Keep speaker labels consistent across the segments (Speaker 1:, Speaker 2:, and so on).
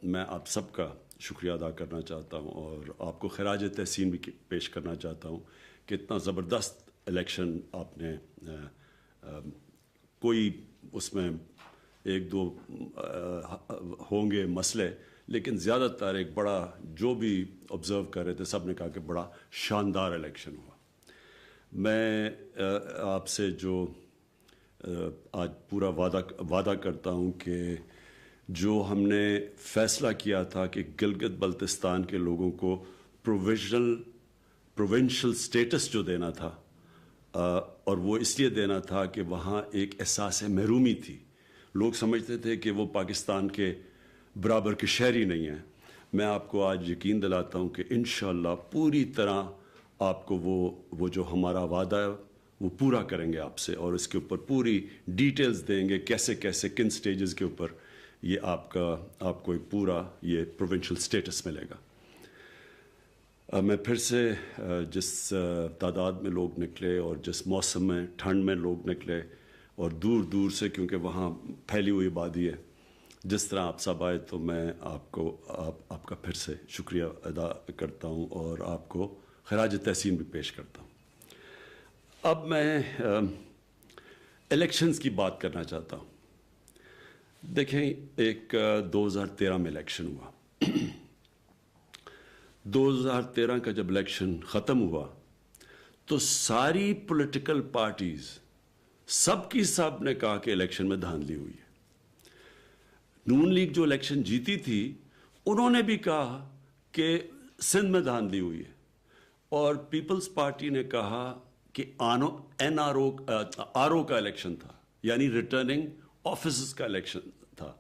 Speaker 1: میں آپ سب کا شکریہ ادا کرنا چاہتا ہوں اور آپ کو خراج تحسین بھی پیش کرنا چاہتا ہوں کہ اتنا زبردست الیکشن آپ نے کوئی اس میں ایک دو ہوں گے مسئلے، لیکن زیادہ تر ایک بڑا جو بھی آبزرو کر رہے تھے سب نے کہا کہ بڑا شاندار الیکشن ہوا۔ میں آپ سے جو آج پورا وعدہ کرتا ہوں کہ جو ہم نے فیصلہ کیا تھا کہ گلگت بلتستان کے لوگوں کو پروونشل سٹیٹس جو دینا تھا، اور وہ اس لیے دینا تھا کہ وہاں ایک احساس محرومی تھی، لوگ سمجھتے تھے کہ وہ پاکستان کے برابر کے شہری نہیں ہیں۔ میں آپ کو آج یقین دلاتا ہوں کہ انشاءاللہ پوری طرح آپ کو وہ جو ہمارا وعدہ ہے وہ پورا کریں گے آپ سے، اور اس کے اوپر پوری ڈیٹیلز دیں گے کیسے کیسے کن سٹیجز کے اوپر یہ آپ کو ایک پورا یہ پروونشل سٹیٹس ملے گا۔ میں پھر سے جس تعداد میں لوگ نکلے اور جس موسم میں ٹھنڈ میں لوگ نکلے اور دور دور سے، کیونکہ وہاں پھیلی ہوئی آبادی ہے، جس طرح آپ سب آئے، تو میں آپ کا پھر سے شکریہ ادا کرتا ہوں اور آپ کو خراج تحسین بھی پیش کرتا ہوں۔ اب میں الیکشنز کی بات کرنا چاہتا ہوں۔ دیکھیں، ایک 2013 میں الیکشن ہوا۔ 2013 کا جب الیکشن ختم ہوا تو ساری پولیٹیکل پارٹیز سب کی سب نے کہا کہ الیکشن میں دھاندلی ہوئی ہے۔ نون لیگ جو الیکشن جیتی تھی انہوں نے بھی کہا کہ سندھ میں دھاندلی ہوئی ہے، اور پیپلز پارٹی نے کہا کہ آر او کا الیکشن تھا، یعنی ریٹرننگ آفیسز کا الیکشن تھا،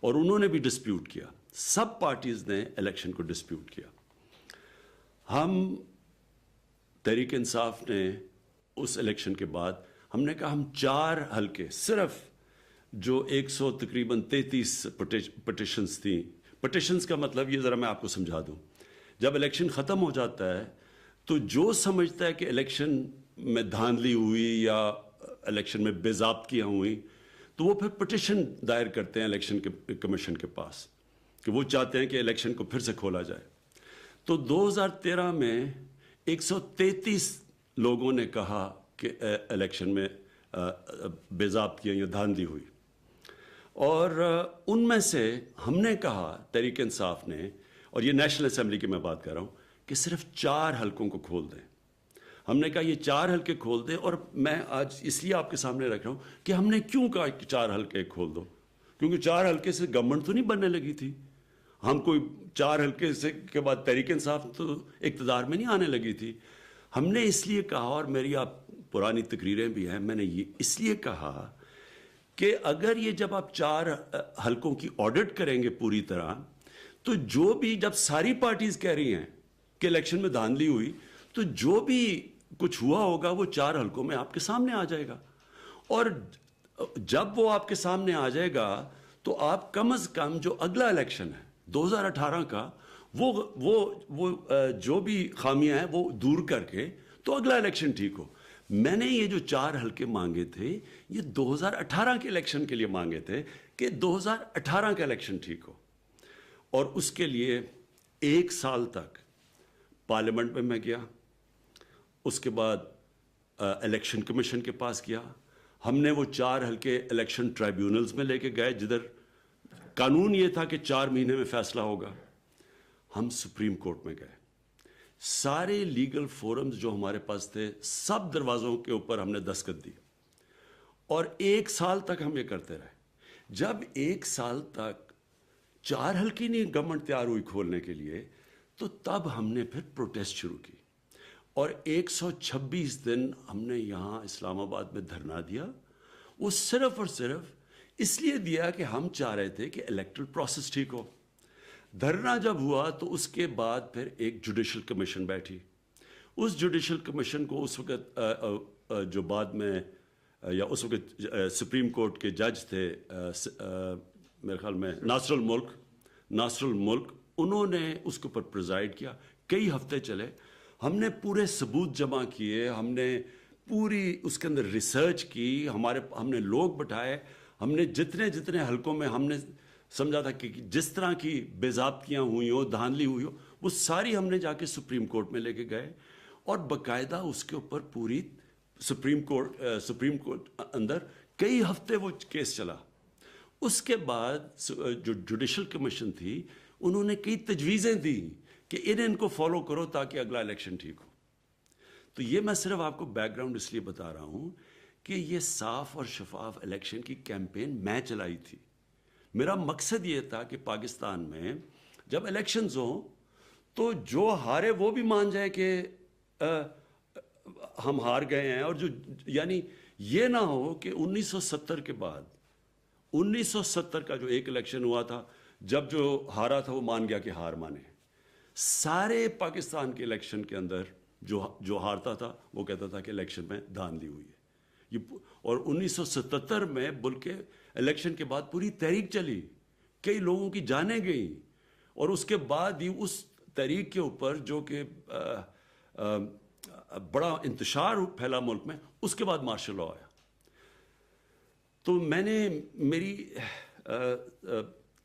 Speaker 1: اور انہوں نے بھی ڈسپیوٹ کیا۔ سب پارٹیز نے الیکشن کو ڈسپیوٹ کیا۔ ہم تحریک انصاف نے اس الیکشن کے بعد ہم نے کہا ہم 4 حلقے، صرف جو 100 تقریباً 33 پٹیشنز تھیں۔ پٹیشنز کا مطلب یہ ذرا میں آپ کو سمجھا دوں، جب الیکشن ختم ہو جاتا ہے تو جو سمجھتا ہے کہ الیکشن میں دھاندلی ہوئی یا الیکشن میں بے ضابطگیاں ہوئی تو وہ پھر پٹیشن دائر کرتے ہیں الیکشن کمیشن کے پاس کہ وہ چاہتے ہیں کہ الیکشن کو پھر سے کھولا جائے۔ تو 2013 میں 133 لوگوں نے کہا کہ الیکشن میں بے ضابطگیاں یا دھاندلی ہوئی، اور ان میں سے ہم نے کہا تحریک انصاف نے، اور یہ نیشنل اسمبلی کی میں بات کر رہا ہوں، کہ صرف 4 حلقوں کو کھول دیں۔ ہم نے کہا یہ 4 حلقے کھول دیں، اور میں آج اس لیے آپ کے سامنے رکھ رہا ہوں کہ ہم نے کیوں کہا کہ 4 حلقے کھول دو، کیونکہ 4 حلقے سے گورنمنٹ تو نہیں بننے لگی تھی۔ ہم کوئی 4 حلقے سے کے بعد تحریک انصاف تو اقتدار میں نہیں آنے لگی تھی۔ ہم نے اس لیے کہا، اور میری آپ پرانی تقریریں بھی ہیں، میں نے یہ اس لیے کہا کہ اگر یہ جب آپ 4 حلقوں کی آڈٹ کریں گے پوری طرح، تو جو بھی جب ساری پارٹیز کہہ رہی ہیں کہ الیکشن میں دھاندلی ہوئی، تو جو بھی کچھ ہوا ہوگا وہ 4 حلقوں میں آپ کے سامنے آ جائے گا، اور جب وہ آپ کے سامنے آ جائے گا تو آپ کم از کم جو اگلا الیکشن ہے 2018 کا، وہ جو بھی خامیاں ہیں وہ دور کر کے تو اگلا الیکشن ٹھیک ہو۔ میں نے یہ جو 4 حلقے مانگے تھے یہ 2018 کے الیکشن کے لیے مانگے تھے کہ 2018 کا الیکشن ٹھیک ہو، اور اس کے لیے 1 سال تک پارلیمنٹ میں گیا، اس کے بعد الیکشن کمیشن کے پاس گیا، ہم نے وہ 4 حلقے الیکشن ٹرائیبیونلز میں لے کے گئے جدھر قانون یہ تھا کہ 4 مہینے میں فیصلہ ہوگا۔ ہم سپریم کورٹ میں گئے، سارے لیگل فورمز جو ہمارے پاس تھے سب دروازوں کے اوپر ہم نے دستخط دی، اور 1 سال تک ہم یہ کرتے رہے۔ جب 1 سال تک 4 حلقے نہیں گورنمنٹ تیار ہوئی کھولنے کے لیے، تو تب ہم نے پھر پروٹیسٹ شروع کی، اور 126 دن ہم نے یہاں اسلام آباد میں دھرنا دیا۔ وہ صرف اور صرف اس لیے دیا کہ ہم چاہ رہے تھے کہ الیکٹرل پروسیس ٹھیک ہو۔ دھرنا جب ہوا تو اس کے بعد پھر ایک جوڈیشل کمیشن بیٹھی۔ اس جوڈیشل کمیشن کو اس وقت جو بعد میں یا اس وقت سپریم کورٹ کے جج تھے میرے خیال میں ناصر الملک، انہوں نے اس کے اوپر پریزائڈ کیا۔ کئی ہفتے چلے، ہم نے پورے ثبوت جمع کیے، ہم نے پوری اس کے اندر ریسرچ کی، ہم نے لوگ بٹھائے، ہم نے جتنے حلقوں میں ہم نے سمجھا تھا کہ جس طرح کی بے ضابطیاں ہوئی ہو، دھاندلی ہوئی ہو، وہ ساری ہم نے جا کے سپریم کورٹ میں لے کے گئے اور باقاعدہ اس کے اوپر پوری سپریم کورٹ اندر کئی ہفتے وہ کیس چلا. اس کے بعد جو جوڈیشل کمیشن تھی انہوں نے کئی تجویزیں دی کہ ان کو فالو کرو تاکہ اگلا الیکشن ٹھیک ہو. تو یہ میں صرف آپ کو بیک گراؤنڈ اس لیے بتا رہا ہوں کہ یہ صاف اور شفاف الیکشن کی کیمپین میں چلائی تھی. میرا مقصد یہ تھا کہ پاکستان میں جب الیکشنز ہوں تو جو ہارے وہ بھی مان جائے کہ ہم ہار گئے ہیں. اور جو یعنی یہ نہ ہو کہ 1970 کے بعد 1970 کا جو ایک الیکشن ہوا تھا جب جو ہارا تھا وہ مان گیا کہ ہار مانے. سارے پاکستان کے الیکشن کے اندر جو ہارتا تھا وہ کہتا تھا کہ الیکشن میں دھاندلی ہوئی ہے. اور 1977 میں بلکہ الیکشن کے بعد پوری تحریک چلی، کئی لوگوں کی جانیں گئیں، اور اس کے بعد ہی اس تحریک کے اوپر جو کہ بڑا انتشار پھیلا ملک میں، اس کے بعد مارشل لاء آیا. تو میں نے میری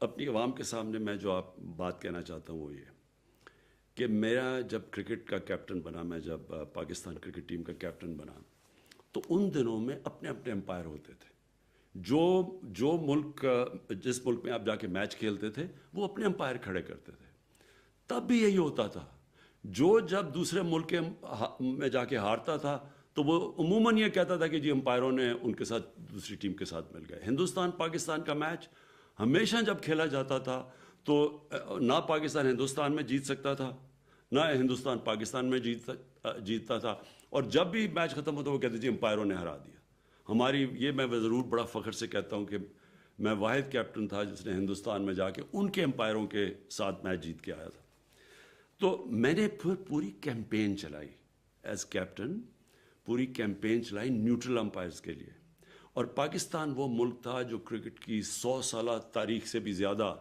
Speaker 1: اپنی عوام کے سامنے میں جو آپ بات کہنا چاہتا ہوں وہ یہ کہ میرا جب کرکٹ کا کیپٹن بنا، میں جب پاکستان کرکٹ ٹیم کا کیپٹن بنا تو ان دنوں میں اپنے اپنے امپائر ہوتے تھے. جو ملک جس ملک میں آپ جا کے میچ کھیلتے تھے وہ اپنے امپائر کھڑے کرتے تھے. تب بھی یہی ہوتا تھا، جب دوسرے ملک میں جا کے ہارتا تھا تو وہ عموماً یہ کہتا تھا کہ جی امپائروں نے ان کے ساتھ دوسری ٹیم کے ساتھ مل گئے. ہندوستان پاکستان کا میچ ہمیشہ جب کھیلا جاتا تھا تو نہ پاکستان ہندوستان میں جیت سکتا تھا نہ ہندوستان پاکستان میں جیتتا تھا. اور جب بھی میچ ختم ہوتا وہ کہتے جی امپائروں نے ہرا دیا. ہماری یہ میں ضرور بڑا فخر سے کہتا ہوں کہ میں واحد کیپٹن تھا جس نے ہندوستان میں جا کے ان کے امپائروں کے ساتھ میچ جیت کے آیا تھا. تو میں نے پھر پوری کیمپین چلائی ایز کیپٹن، پوری کیمپین چلائی نیوٹرل امپائرز کے لیے. اور پاکستان وہ ملک تھا جو کرکٹ کی 100 سالہ تاریخ سے بھی زیادہ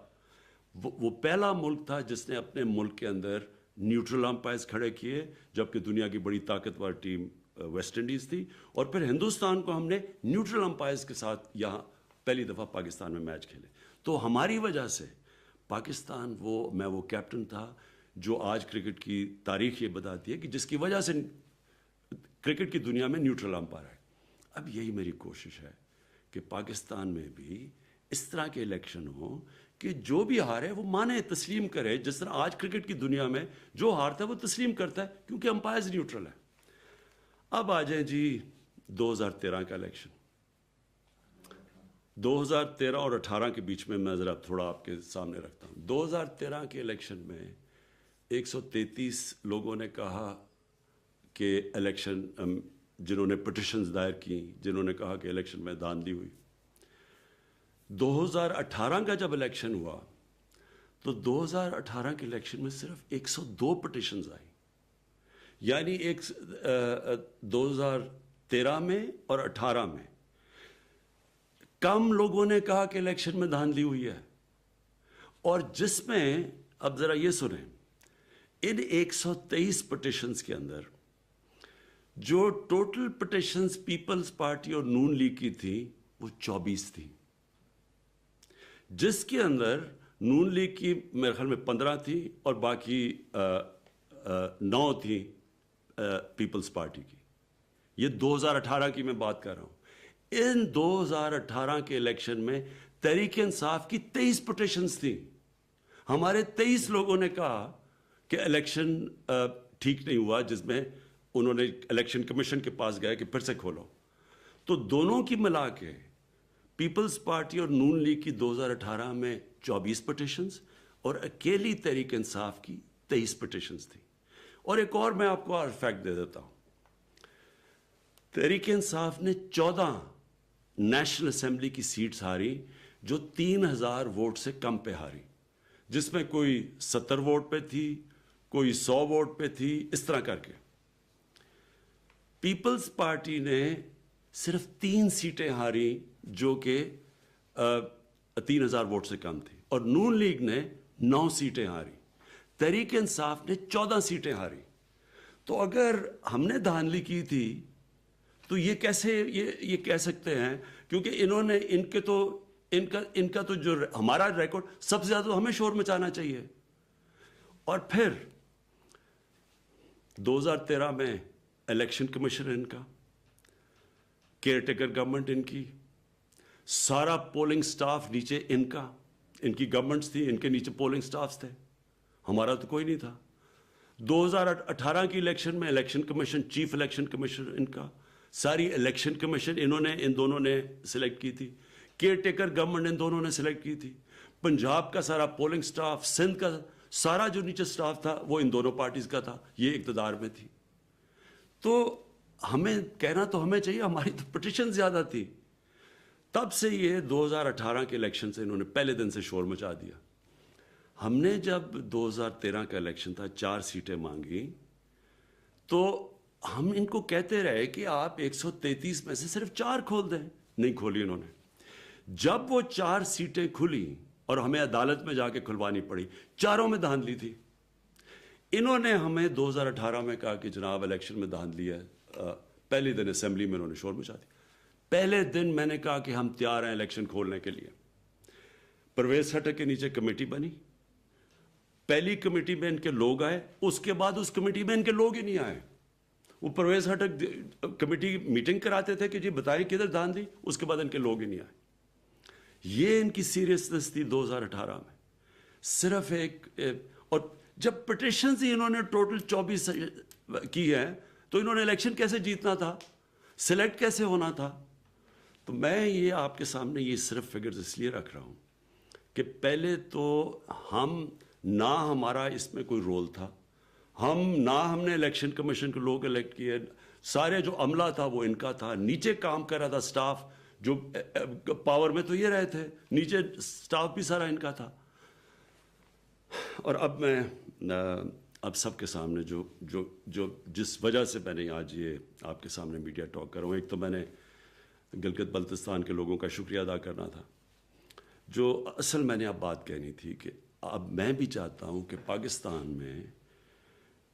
Speaker 1: وہ پہلا ملک تھا جس نے اپنے ملک کے اندر نیوٹرل امپائرز کھڑے کیے، جبکہ دنیا کی بڑی طاقتور ٹیم ویسٹ انڈیز تھی. اور پھر ہندوستان کو ہم نے نیوٹرل امپائرز کے ساتھ یہاں پہلی دفعہ پاکستان میں میچ کھیلے. تو ہماری وجہ سے پاکستان میں وہ کیپٹن تھا جو آج کرکٹ کی تاریخ یہ بتاتی ہے کہ جس کی وجہ سے کرکٹ کی دنیا میں نیوٹرل امپائر ہے. اب یہی میری کوشش ہے کہ پاکستان میں بھی اس طرح کے الیکشن ہوں کہ جو بھی ہارے وہ مانے، تسلیم کرے. جس طرح آج کرکٹ کی دنیا میں جو ہارتا ہے وہ تسلیم کرتا ہے کیونکہ امپائرز نیوٹرل ہیں. اب آ جائیں جی 2013 کا الیکشن. 2013 اور 18 کے بیچ میں ذرا تھوڑا آپ کے سامنے رکھتا ہوں. 2013 کے الیکشن میں 133 لوگوں نے کہا کہ الیکشن، جنہوں نے پٹیشنز دائر کی، جنہوں نے کہا کہ الیکشن میں دھاندلی ہوئی. 2018 کا جب الیکشن ہوا تو 2018 کے الیکشن میں صرف 102 پٹیشنز آئیں. یعنی 2013 میں اور 18 میں کم لوگوں نے کہا کہ الیکشن میں دھاندلی ہوئی ہے. اور جس میں اب ذرا یہ سنیں، ان 123 پٹیشنز کے اندر جو ٹوٹل پٹیشنز پیپلز پارٹی اور نون لیگ کی تھی وہ 24 تھی، جس کے اندر نون لیگ کی میرے خیال میں 15 تھی اور باقی 9 تھی پیپلز پارٹی کی. یہ 2018 کی میں بات کر رہا ہوں. ان 2018 کے الیکشن میں تحریک انصاف کی 23 پٹیشنز تھیں. ہمارے 23 لوگوں نے کہا کہ الیکشن ٹھیک نہیں ہوا، جس میں انہوں نے الیکشن کمیشن کے پاس گئے کہ پھر سے کھولو. تو دونوں کی ملا کے پیپلز پارٹی اور نون لیگ کی 2018 میں 24 پٹیشنز اور اکیلی تحریک انصاف کی 23 پٹیشنز تھیں. اور ایک اور میں آپ کو اور فیکٹ دے دیتا ہوں. تحریک انصاف نے 14 نیشنل اسمبلی کی سیٹس ہاری جو 3000 ووٹ سے کم پہ ہاری، جس میں کوئی 70 ووٹ پہ تھی، کوئی 100 ووٹ پہ تھی، اس طرح کر کے. پیپلز پارٹی نے صرف 3 سیٹیں ہاری جو کہ 3000 ووٹ سے کم تھی، اور نون لیگ نے 9 سیٹیں ہاری. تحریک انصاف نے 14 سیٹیں ہاری. تو اگر ہم نے دھاندلی کی تھی تو یہ کیسے یہ کہہ سکتے ہیں، کیونکہ انہوں نے ان کے تو ان کا تو جو ہمارا ریکارڈ سب سے زیادہ تو ہمیں شور مچانا چاہیے. اور پھر 2013 میں الیکشن کمیشن ان کا, کیئر ٹیکر گورنمنٹ ان کی, سارا پولنگ سٹاف نیچے ان کا, ان کی گورنمنٹس تھی, ان کے نیچے پولنگ سٹافز تھے, ہمارا تو کوئی نہیں تھا. 2018 کی الیکشن میں election commission, chief election commissioner ان کا, ساری الیکشن کمیشن ان دونوں نے سلیکٹ کی تھی. کیئر ٹیکر گورنمنٹ ان دونوں نے سلیکٹ کی تھی. پنجاب کا سارا پولنگ سٹاف, سندھ کا سارا جو نیچے سٹاف تھا وہ ان دونوں پارٹیز کا تھا, یہ اقتدار میں تھی. تو ہمیں کہنا تو ہمیں چاہیے, ہماری تو پٹیشن زیادہ تھی. تب سے یہ 2018 کے الیکشن سے انہوں نے پہلے دن سے شور مچا دیا. ہم نے جب 2013 کا الیکشن تھا 4 سیٹیں مانگی, تو ہم ان کو کہتے رہے کہ آپ 133 میں سے صرف 4 کھول دیں. نہیں کھولی انہوں نے. جب وہ 4 سیٹیں کھلی اور ہمیں عدالت میں جا کے کھلوانی پڑی, چاروں میں دھاندلی تھی. انہوں نے ہمیں 2018 میں کہا کہ جناب الیکشن میں دھاندلی ہے. پہلے دن اسمبلی میں انہوں نے شور مچا دیا. پہلے دن میں نے کہا کہ ہم تیار ہیں الیکشن کھولنے کے لیے. پرویز خٹک کے نیچے کمیٹی بنی, پہلی کمیٹی میں ان کے لوگ آئے, اس کے بعد اس کمیٹی میں ان کے لوگ ہی نہیں آئے. وہ پرویز خٹک کمیٹی میٹنگ کراتے تھے کہ جی بتائیں کدھر دھاندلی, اس کے بعد ان کے لوگ ہی نہیں آئے. یہ ان کی سیریسنس تھی 2018 میں. صرف ایک, اور جب پٹیشنز ہی انہوں نے ٹوٹل 24 کی ہے, تو انہوں نے الیکشن کیسے جیتنا تھا, سلیکٹ کیسے ہونا تھا. تو میں یہ آپ کے سامنے یہ صرف فگرز اس لیے رکھ رہا ہوں کہ پہلے تو ہم نہ ہمارا اس میں کوئی رول تھا, ہم نے الیکشن کمیشن کے لوگ الیکٹ کیے, سارے جو عملہ تھا وہ ان کا تھا, نیچے کام کر رہا تھا سٹاف, جو پاور میں تو یہ رہے تھے, نیچے سٹاف بھی سارا ان کا تھا. اور اب میں اب سب کے سامنے جو جس وجہ سے میں نے آج یہ آپ کے سامنے میڈیا ٹاک کر رہا ہوں, ایک تو میں نے گلگت بلتستان کے لوگوں کا شکریہ ادا کرنا تھا. جو اصل میں نے اب بات کہنی تھی کہ اب میں بھی چاہتا ہوں کہ پاکستان میں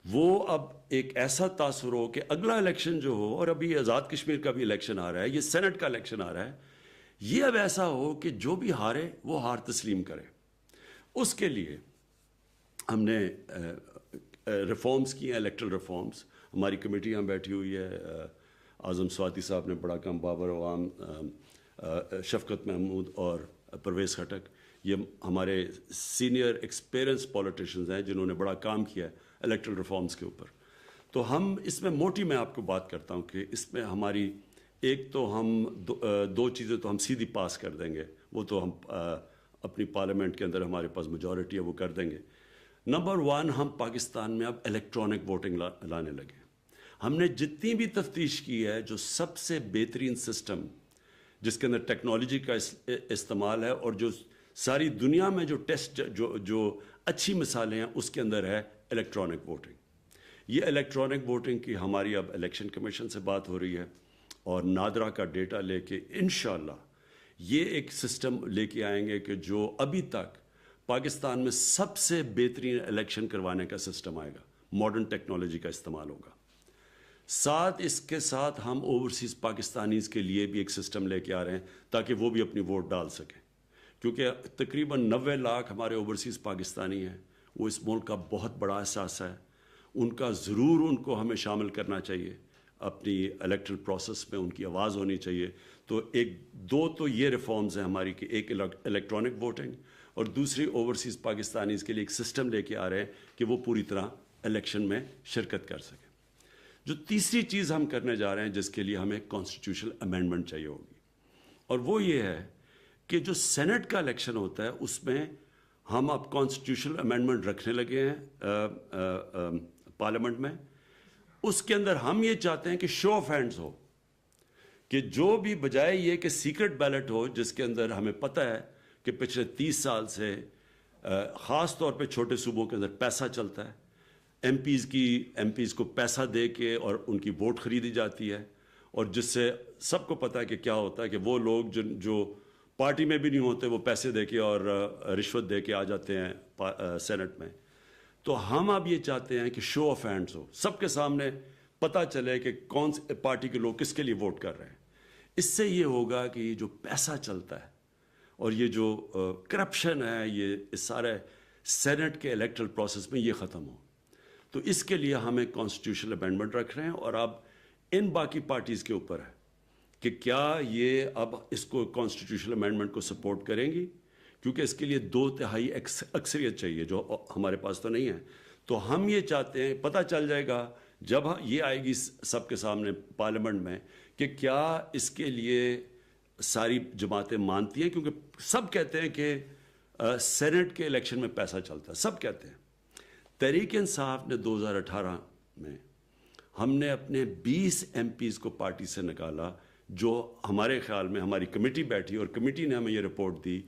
Speaker 1: وہ اب ایک ایسا تاثر ہو کہ اگلا الیکشن جو ہو, اور ابھی آزاد کشمیر کا بھی الیکشن آ رہا ہے, یہ سینٹ کا الیکشن آ رہا ہے, یہ اب ایسا ہو کہ جو بھی ہارے وہ ہار تسلیم کرے. اس کے لیے ہم نے ریفارمز کی ہیں, الیکٹرل ریفارمز. ہماری کمیٹی یہاں بیٹھی ہوئی ہے, اعظم سواتی صاحب نے بڑا کام, بابر عوام, شفقت محمود اور پرویز خٹک, یہ ہمارے سینئر ایکسپیرئنس پولیٹیشنز ہیں جنہوں نے بڑا کام کیا ہے الیکٹرل ریفارمز کے اوپر. تو ہم اس میں موٹی میں آپ کو بات کرتا ہوں کہ اس میں ہماری ایک تو ہم دو چیزیں تو ہم سیدھی پاس کر دیں گے, وہ تو ہم اپنی پارلیمنٹ کے اندر ہمارے پاس میجورٹی ہے وہ کر دیں گے. نمبر 1, ہم پاکستان میں اب الیکٹرانک ووٹنگ لانے لگے. ہم نے جتنی بھی تفتیش کی ہے, جو سب سے بہترین سسٹم جس کے اندر ٹیکنالوجی کا استعمال ہے, اور جو ساری دنیا میں جو ٹیسٹ جو اچھی مثالیں ہیں اس کے اندر ہے الیکٹرانک ووٹنگ. یہ الیکٹرانک ووٹنگ کی ہماری اب الیکشن کمیشن سے بات ہو رہی ہے, اور نادرا کا ڈیٹا لے کے انشاءاللہ یہ ایک سسٹم لے کے آئیں گے کہ جو ابھی تک پاکستان میں سب سے بہترین الیکشن کروانے کا سسٹم آئے گا, ماڈرن ٹیکنالوجی کا استعمال ہوگا. ساتھ اس کے ساتھ ہم اوورسیز پاکستانیز کے لیے بھی ایک سسٹم لے کے آ رہے ہیں تاکہ وہ بھی اپنی ووٹ ڈال سکیں, کیونکہ تقریباً 90 لاکھ ہمارے اوورسیز پاکستانی ہیں. وہ اس ملک کا بہت بڑا احساس ہے, ان کا ضرور ان کو ہمیں شامل کرنا چاہیے اپنی الیکٹرل پروسیس میں, ان کی آواز ہونی چاہیے. تو دو تو یہ ریفارمز ہیں ہماری کہ ایک الیکٹرانک ووٹنگ, اور دوسری اوورسیز پاکستانیز کے لیے ایک سسٹم لے کے آ رہے ہیں کہ وہ پوری طرح الیکشن میں شرکت کر سکیں. جو تیسری چیز ہم کرنے جا رہے ہیں جس کے لیے ہمیں کانسٹیٹیوشنل امینڈمنٹ چاہیے ہوگی, اور وہ یہ ہے کہ جو سینٹ کا الیکشن ہوتا ہے اس میں ہم اب کانسٹیٹیوشنل امینڈمنٹ رکھنے لگے ہیں پارلیمنٹ میں. اس کے اندر ہم یہ چاہتے ہیں کہ شو آف ہینڈز ہو, کہ جو بھی بجائے یہ کہ سیکرٹ بیلٹ ہو, جس کے اندر ہمیں پتہ ہے کہ پچھلے 30 سال سے خاص طور پہ چھوٹے صوبوں کے اندر پیسہ چلتا ہے, ایم پیز کو پیسہ دے کے اور ان کی ووٹ خریدی جاتی ہے, اور جس سے سب کو پتہ ہے کہ کیا ہوتا ہے کہ وہ لوگ جو پارٹی میں بھی نہیں ہوتے وہ پیسے دے کے اور رشوت دے کے آ جاتے ہیں سینٹ میں. تو ہم اب یہ چاہتے ہیں کہ شو آف ہینڈز ہو, سب کے سامنے پتہ چلے کہ کون سی پارٹی کے لوگ کس کے لیے ووٹ کر رہے ہیں. اس سے یہ ہوگا کہ جو پیسہ چلتا ہے اور یہ جو کرپشن ہے یہ اس سارے سینٹ کے الیکٹرل پروسیس میں یہ ختم ہو. تو اس کے لیے ہمیں کانسٹیٹیوشنل امینڈمنٹ رکھ رہے ہیں اور اب ان باقی پارٹیز کے اوپر ہے کہ کیا یہ اب اس کو کانسٹیٹیوشنل امینڈمنٹ کو سپورٹ کریں گی, کیونکہ اس کے لیے 2/3 اکثریت چاہیے جو ہمارے پاس تو نہیں ہے. تو ہم یہ چاہتے ہیں, پتہ چل جائے گا جب یہ آئے گی سب کے سامنے پارلیمنٹ میں کہ کیا اس کے لیے ساری جماعتیں مانتی ہیں, کیونکہ سب کہتے ہیں کہ سینٹ کے الیکشن میں پیسہ چلتا ہے, سب کہتے ہیں. تحریک انصاف نے 2018 میں ہم نے اپنے 20 ایم پیز کو پارٹی سے نکالا, جو ہمارے خیال میں ہماری کمیٹی بیٹھی اور کمیٹی نے ہمیں یہ رپورٹ دی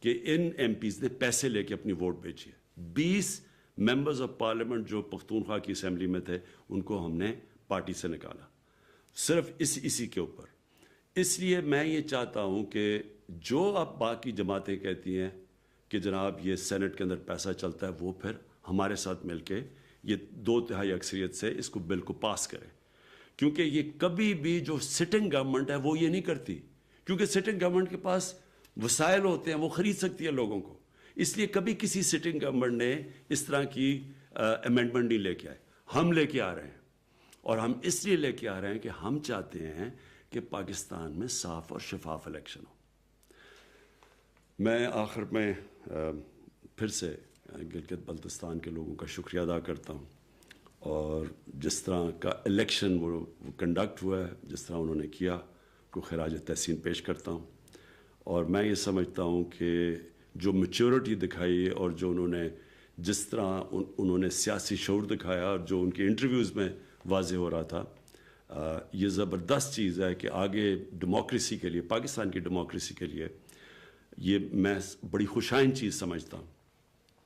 Speaker 1: کہ ان ایم پیز نے پیسے لے کے اپنی ووٹ بیچی ہے. 20 ممبرز آف پارلیمنٹ جو پختونخوا کی اسمبلی میں تھے ان کو ہم نے پارٹی سے نکالا, صرف اسی کے اوپر. اس لیے میں یہ چاہتا ہوں کہ جو اب باقی جماعتیں کہتی ہیں کہ جناب یہ سینٹ کے اندر پیسہ چلتا ہے, وہ پھر ہمارے ساتھ مل کے یہ 2/3 اکثریت سے اس کو بل کو پاس کریں, کیونکہ یہ کبھی بھی جو سٹنگ گورنمنٹ ہے وہ یہ نہیں کرتی, کیونکہ سٹنگ گورنمنٹ کے پاس وسائل ہوتے ہیں, وہ خرید سکتی ہے لوگوں کو. اس لیے کبھی کسی سٹنگ گورنمنٹ نے اس طرح کی امینڈمنٹ نہیں لے کے آئے. ہم لے کے آ رہے ہیں, اور ہم اس لیے لے کے آ رہے ہیں کہ ہم چاہتے ہیں کہ پاکستان میں صاف اور شفاف الیکشن ہو. میں آخر میں پھر سے گلگت بلتستان کے لوگوں کا شکریہ ادا کرتا ہوں, اور جس طرح کا الیکشن وہ کنڈکٹ ہوا ہے, جس طرح انہوں نے کیا, کو خراج تحسین پیش کرتا ہوں. اور میں یہ سمجھتا ہوں کہ جو میچورٹی دکھائی اور جو انہوں نے جس طرح انہوں نے سیاسی شعور دکھایا, اور جو ان کے انٹرویوز میں واضح ہو رہا تھا, یہ زبردست چیز ہے کہ آگے ڈیموکریسی کے لیے, پاکستان کی ڈیموکریسی کے لیے یہ میں بڑی خوشائن چیز سمجھتا ہوں.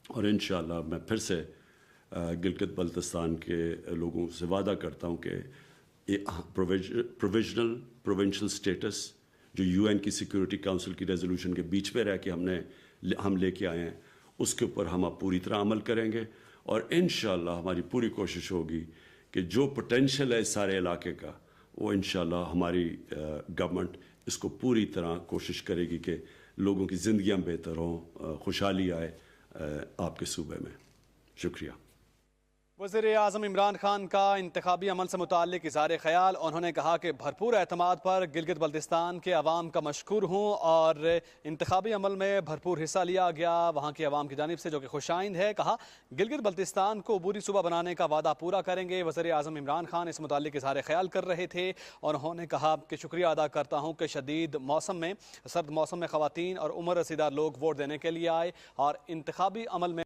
Speaker 1: اور انشاءاللہ میں پھر سے گلگت بلتستان کے لوگوں سے وعدہ کرتا ہوں کہ پروویژنل پروونشل سٹیٹس جو UN کی سیکورٹی کونسل کی ریزولوشن کے بیچ میں رہ کے ہم لے کے آئے ہیں, اس کے اوپر ہم اب پوری طرح عمل کریں گے. اور انشاءاللہ ہماری پوری کوشش ہوگی کہ جو پوٹینشیل ہے اس سارے علاقے کا, وہ انشاءاللہ ہماری گورنمنٹ اس کو پوری طرح کوشش کرے گی کہ لوگوں کی زندگیاں بہتر ہوں, خوشحالی آئے آپ کے صوبے میں. شکریہ.
Speaker 2: وزیر اعظم عمران خان کا انتخابی عمل سے متعلق اظہار خیال. انہوں نے کہا کہ بھرپور اعتماد پر گلگت بلتستان کے عوام کا مشکور ہوں, اور انتخابی عمل میں بھرپور حصہ لیا گیا وہاں کے عوام کی جانب سے, جو کہ خوشائند ہے. کہا گلگت بلتستان کو عبوری صوبہ بنانے کا وعدہ پورا کریں گے. وزیر اعظم عمران خان اس متعلق اظہار خیال کر رہے تھے, اور انہوں نے کہا کہ شکریہ ادا کرتا ہوں کہ شدید موسم میں, سرد موسم میں خواتین اور عمر رسیدہ لوگ ووٹ دینے کے لیے آئے, اور انتخابی عمل میں